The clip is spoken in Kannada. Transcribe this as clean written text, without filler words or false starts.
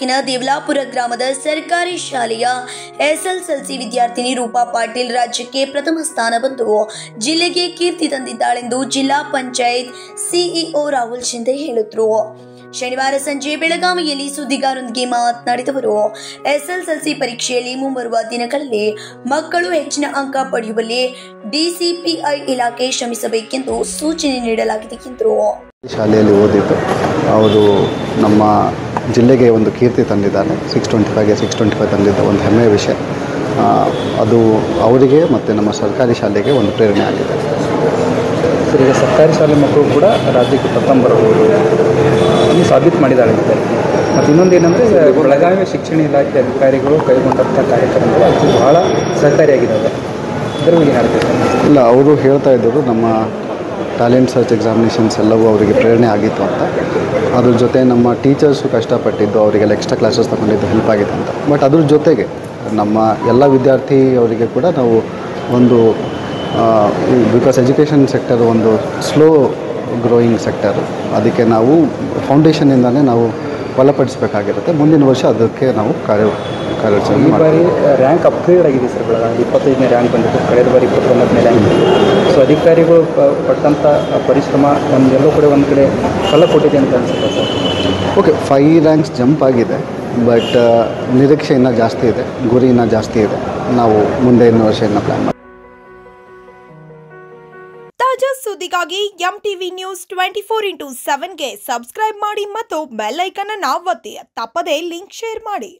ತಾಲೂಕಿನ ದೇವಲಾಪುರ ಗ್ರಾಮದ ಸರ್ಕಾರಿ ಶಾಲೆಯ ಎಸ್ಎಸ್ಎಲ್ಸಿ ವಿದ್ಯಾರ್ಥಿನಿ ರೂಪಾ ಪಾಟೀಲ್ ರಾಜ್ಯಕ್ಕೆ ಪ್ರಥಮ ಸ್ಥಾನ ಬಂದು ಜಿಲ್ಲೆಗೆ ಕೀರ್ತಿ ತಂದಿದ್ದಾಳೆಂದು ಜಿಲ್ಲಾ ಪಂಚಾಯತ್ ಸಿಇಒ ರಾಹುಲ್ ಶಿಂದೆ ಹೇಳಿದರು. ಶನಿವಾರ ಸಂಜೆ ಬೆಳಗಾವಿಯಲ್ಲಿ ಸುದ್ದಿಗಾರರೊಂದಿಗೆ ಮಾತನಾಡಿದವರು, ಎಸ್ಎಸ್ಎಲ್ಸಿ ಪರೀಕ್ಷೆಯಲ್ಲಿ ಮುಂಬರುವ ದಿನಗಳಲ್ಲಿ ಮಕ್ಕಳು ಹೆಚ್ಚಿನ ಅಂಕ ಪಡೆಯುವಲ್ಲಿ ಡಿಸಿಪಿಐ ಇಲಾಖೆ ಶ್ರಮಿಸಬೇಕೆಂದು ಸೂಚನೆ ನೀಡಲಾಗಿದೆ ಎಂದರು. ಶಾಲೆಯಲ್ಲಿ ಓದಿದ್ದು ಅವರು ನಮ್ಮ ಜಿಲ್ಲೆಗೆ ಒಂದು ಕೀರ್ತಿ ತಂದಿದ್ದಾರೆ. 625ಗೆ 625 ತಂದಿದ್ದ ಒಂದು ಹೆಮ್ಮೆಯ ವಿಷಯ. ಅದು ಅವರಿಗೆ ಮತ್ತು ನಮ್ಮ ಸರ್ಕಾರಿ ಶಾಲೆಗೆ ಒಂದು ಪ್ರೇರಣೆ ಆಗಿದೆ. ಸರ್, ಈಗ ಸರ್ಕಾರಿ ಶಾಲೆ ಮಕ್ಕಳು ಕೂಡ ರಾಜ್ಯಕ್ಕೆ ಪ್ರಥಮ ಬರಬಹುದು ಈ ಸಾಬೀತು ಮಾಡಿದ್ದಾಳೆ. ಮತ್ತು ಇನ್ನೊಂದು ಏನಂದರೆ, ಬೆಳಗಾವಿ ಶಿಕ್ಷಣ ಇಲಾಖೆ ಅಧಿಕಾರಿಗಳು ಕೈಗೊಂಡಂಥ ಕಾರ್ಯಕ್ರಮಗಳು ಅದು ಬಹಳ ಸಹಕಾರಿಯಾಗಿದ್ದಾವೆ. ಇದರ ಬಗ್ಗೆ ಹೇಳ್ತೀವಿ. ಇಲ್ಲ, ಅವರು ಹೇಳ್ತಾ ಇದ್ದರು ನಮ್ಮ ಟ್ಯಾಲೆಂಟ್ ಸರ್ಚ್ ಎಕ್ಸಾಮಿನೇಷನ್ಸ್ ಎಲ್ಲವೂ ಅವರಿಗೆ ಪ್ರೇರಣೆ ಆಗಿತ್ತು ಅಂತ. ಅದ್ರ ಜೊತೆ ನಮ್ಮ ಟೀಚರ್ಸು ಕಷ್ಟಪಟ್ಟಿದ್ದು, ಅವರಿಗೆಲ್ಲ ಎಕ್ಸ್ಟ್ರಾ ಕ್ಲಾಸಸ್ ತಗೊಂಡಿದ್ದು ಹೆಲ್ಪ್ ಆಗಿದೆ ಅಂತ. ಬಟ್ ಅದ್ರ ಜೊತೆಗೆ ನಮ್ಮ ಎಲ್ಲ ವಿದ್ಯಾರ್ಥಿ ಅವರಿಗೆ ಕೂಡ ನಾವು ಒಂದು ಬಿಕಾಸ್ ಎಜುಕೇಷನ್ ಸೆಕ್ಟರ್ ಒಂದು ಸ್ಲೋ ಗ್ರೋಯಿಂಗ್ ಸೆಕ್ಟರ್, ಅದಕ್ಕೆ ನಾವು ಫೌಂಡೇಶನ್ನಿಂದನೇ ನಾವು ಬಲಪಡಿಸಬೇಕಾಗಿರುತ್ತೆ. ಮುಂದಿನ ವರ್ಷ ಅದಕ್ಕೆ ನಾವು ಕಾರ್ಯಾಚರಣೆ ಈ ಬಾರಿ ರ್ಯಾಂಕ್ ಅಪ್ಗ್ರೇಡ್ ಆಗಿದೆ ಸರ್. ಬೆಳಗಾವಿ 25ನೇ ರ್ಯಾಂಕ್ ಬಂದಿತ್ತು, ಕಳೆದ ಬಾರಿ 29ನೇ ರ್ಯಾಂಕ್. ಸೊ ಅಧಿಕಾರಿಗಳು ಪಟ್ಟಂಥ ಪರಿಶ್ರಮ ಎಲ್ಲೋ ಕೂಡ ಒಂದು ಕಡೆ ಫಲ ಕೊಟ್ಟಿದೆ ಅಂತ ಅನಿಸುತ್ತೆ ಸರ್. ಓಕೆ, 5 ರ್ಯಾಂಕ್ಸ್ ಜಂಪ್ ಆಗಿದೆ. ಬಟ್ ನಿರೀಕ್ಷೆ ಇನ್ನೂ ಜಾಸ್ತಿ ಇದೆ, ಗುರಿ ಇನ್ನೂ ಜಾಸ್ತಿ ಇದೆ. ನಾವು ಮುಂದಿನ ವರ್ಷ ಇನ್ನೂ ಪ್ಲ್ಯಾನ್ ಮಾಡಿ. ತಾಜಾ ಸುದ್ದಿಗಾಗಿ ಎಂಟಿವಿ ನ್ಯೂಸ್ 24x7ಗೆ ಸಬ್ಸ್ಕ್ರೈಬ್ ಮಾಡಿ ಮತ್ತು ಬೆಲ್ ಐಕಾನ್ ಅನ್ನು ಒತ್ತಿ. ತಪ್ಪದೇ ಲಿಂಕ್ ಶೇರ್ ಮಾಡಿ.